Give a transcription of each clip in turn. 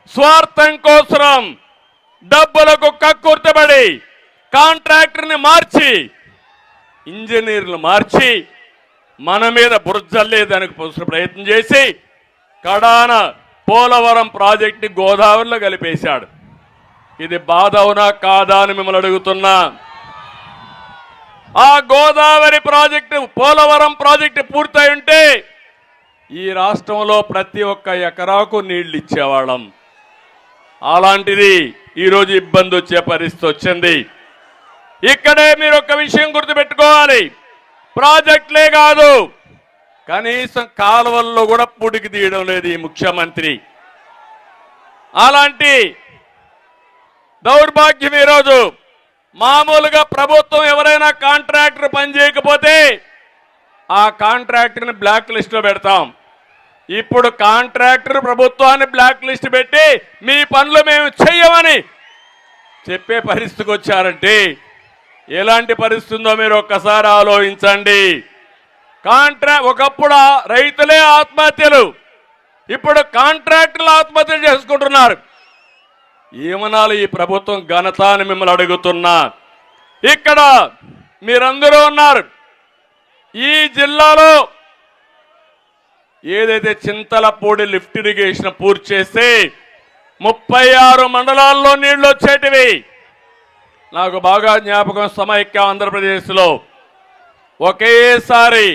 స్వార్థం కోసం డబ్బులకు కక్కుర్తబడి కాంట్రాక్టర్ని మార్చి ఇంజనీర్లు మార్చి మన మీద బురజల్లేదానికి ప్రయత్నం చేసి కడాన పోలవరం ప్రాజెక్టు గోదావరిలో కలిపేశాడు. ఇది బాధ అవునా కాదా అని మిమ్మల్ని అడుగుతున్నా. ఆ గోదావరి ప్రాజెక్టు పోలవరం ప్రాజెక్టు పూర్తయి ఉంటే ఈ రాష్ట్రంలో ప్రతి ఒక్క ఎకరాకు నీళ్లు ఇచ్చేవాళ్ళం. అలాంటిది ఈరోజు ఇబ్బంది వచ్చే పరిస్థితి వచ్చింది. ఇక్కడే మీరు ఒక విషయం గుర్తుపెట్టుకోవాలి, ప్రాజెక్టులే కాదు కనీసం కాలువల్లో కూడా పుడికి తీయడం లేదు ఈ ముఖ్యమంత్రి. అలాంటి దౌర్భాగ్యం ఈరోజు. మామూలుగా ప్రభుత్వం ఎవరైనా కాంట్రాక్టర్ పని చేయకపోతే ఆ కాంట్రాక్టర్ని బ్లాక్ లిస్ట్ లో పెడతాం. ఇప్పుడు కాంట్రాక్టర్ ప్రభుత్వాన్ని బ్లాక్ లిస్ట్ పెట్టి మీ పనులు మేము చెయ్యమని చెప్పే పరిస్థితికి వచ్చారంటే ఎలాంటి పరిస్థితి ఉందో మీరు ఒక్కసారి ఆలోచించండి. ఒకప్పుడు రైతులే ఆత్మహత్యలు, ఇప్పుడు కాంట్రాక్టర్లు ఆత్మహత్యలు చేసుకుంటున్నారు. ఏమనాలి ఈ ప్రభుత్వం ఘనత అని మిమ్మల్ని అడుగుతున్నా. ఇక్కడ మీరందరూ ఉన్నారు. ఈ జిల్లాలో ఏదైతే చింతలపూడి లిఫ్ట్ ఇరిగేషన్ పూర్తి చేస్తే 36 మండలాల్లో నీళ్లు వచ్చేటివి. నాకు బాగా జ్ఞాపకం, సమైక్య ఆంధ్రప్రదేశ్లో ఒకేసారి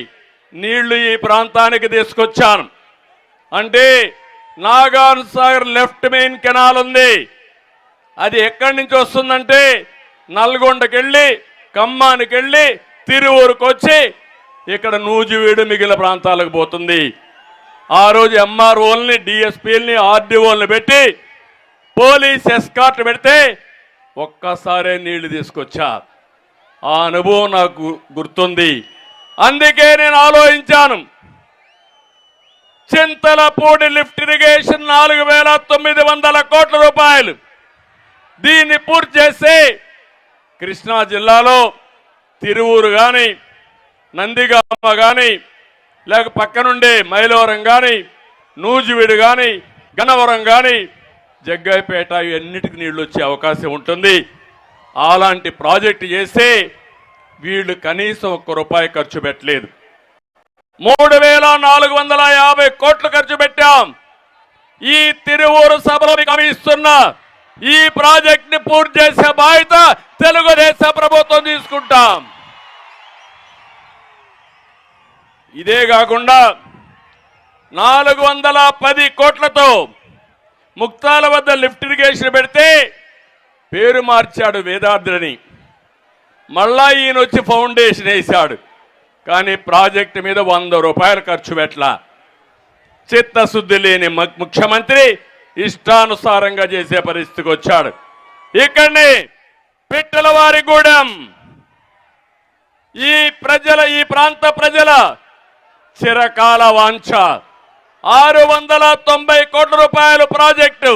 నీళ్లు ఈ ప్రాంతానికి తీసుకొచ్చాను. అంటే Nagar Sagar left main canal ఉంది, అది ఎక్కడి నుంచి వస్తుందంటే నల్గొండకెళ్ళి ఖమ్మానికి వెళ్ళి తిరువూరుకు వచ్చి ఇక్కడ నూజివీడు మిగిలిన ప్రాంతాలకు పోతుంది. ఆ రోజు ఎంఆర్ఓల్ని, డిఎస్పీలని, ఆర్డీఓల్ని పెట్టి పోలీస్ ఎస్కార్ట్ పెడితే ఒక్కసారే నీళ్లు తీసుకొచ్చా. ఆ అనుభవం నాకు గుర్తుంది. అందుకే నేను ఆలోచించాను, చింతలపూడి లిఫ్ట్ ఇరిగేషన్ 4,900 కోట్ల రూపాయలు, దీన్ని పూర్తి చేసి కృష్ణా జిల్లాలో తిరువూరు కానీ, నందిగామ కానీ, లేక పక్కనుండే మైలవరం కానీ, నూజివీడు కానీ, గన్నవరం కానీ, జగ్గైపేట ఇవన్నిటికీ నీళ్లు వచ్చే అవకాశం ఉంటుంది. అలాంటి ప్రాజెక్టు చేస్తే వీళ్ళు కనీసం ₹1 ఖర్చు పెట్టలేదు. 3,450 కోట్లు ఖర్చు పెట్టాం. ఈ తిరువూరు సభలో గమనిస్తున్న ఈ ప్రాజెక్ట్ ని పూర్తి చేసే బాధ్యత తెలుగుదేశం ప్రభుత్వం తీసుకుంటాం. ఇదే కాకుండా 410 కోట్లతో ముక్తాల వద్ద లిఫ్ట్ ఇరిగేషన్ పెడితే పేరు మార్చాడు వేదాద్రిని. మళ్ళా ఈయన వచ్చి ఫౌండేషన్ వేశాడు. కానీ ప్రాజెక్టు మీద ₹100 ఖర్చు పెట్టలా. చిత్తశుద్ధి లేని ముఖ్యమంత్రి ఇష్టానుసారంగా చేసే పరిస్థితికి వచ్చాడు. ఇక్కడనే పిట్టలవారిగూడెం ఈ ప్రాంత ప్రజల చిరకాల వాంఛ 690 కోట్ల రూపాయల ప్రాజెక్టు,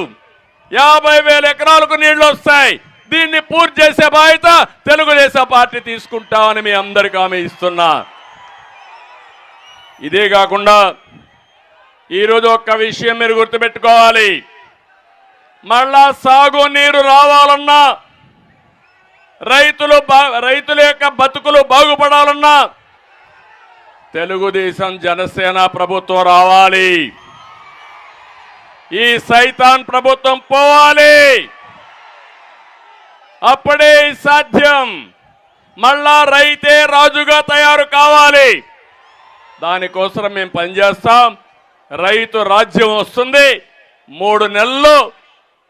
50,000 ఎకరాలకు నీళ్లు వస్తాయి. దీన్ని పూర్తి చేసే బాధ్యత తెలుగుదేశం పార్టీ తీసుకుంటామని మీ అందరికీ హామీ ఇస్తున్నా. ఇదే కాకుండా ఈరోజు ఒక్క విషయం మీరు గుర్తుపెట్టుకోవాలి, మళ్ళా సాగునీరు రావాలన్నా, రైతుల యొక్క బతుకులు బాగుపడాలన్నా తెలుగుదేశం జనసేన ప్రభుత్వం రావాలి. ఈ సైతాన్ ప్రభుత్వం పోవాలి. అప్పుడే సాధ్యం. మళ్ళా రైతే రాజుగా తయారు కావాలి. దానికోసం మేము పనిచేస్తాం. రైతు రాజ్యం వస్తుంది. 3 నెలల్లో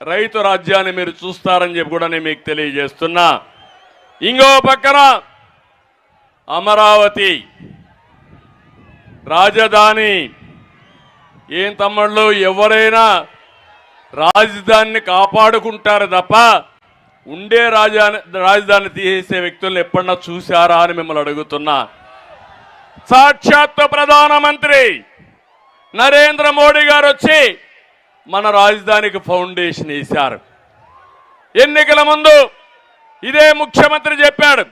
రైతు రాజ్యాన్ని మీరు చూస్తారని చెప్పి కూడా నేను మీకు తెలియజేస్తున్నా. ఇంకో పక్కన అమరావతి రాజధాని. ఏం తమ్ముళ్ళు, ఎవరైనా రాజధానిని కాపాడుకుంటారు తప్ప ఉండే రాజధాని తీసేసే వ్యక్తులను ఎప్పుడన్నా చూశారా అని మిమ్మల్ని అడుగుతున్నా. సాక్షాత్తు ప్రధానమంత్రి నరేంద్ర మోడీ గారు వచ్చి మన రాజధానికి ఫౌండేషన్ వేశారు. ఎన్నికల ముందు ఇదే ముఖ్యమంత్రి చెప్పాడు,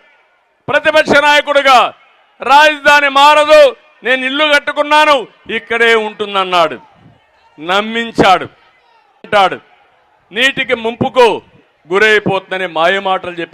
ప్రతిపక్ష నాయకుడిగా రాజధాని మారదు, నేను ఇల్లు కట్టుకున్నాను, ఇక్కడే ఉంటుందన్నాడు. నమ్మించాడు. నీటికి ముంపుకు గురైపోతుందని మాయమాటలు చెప్పి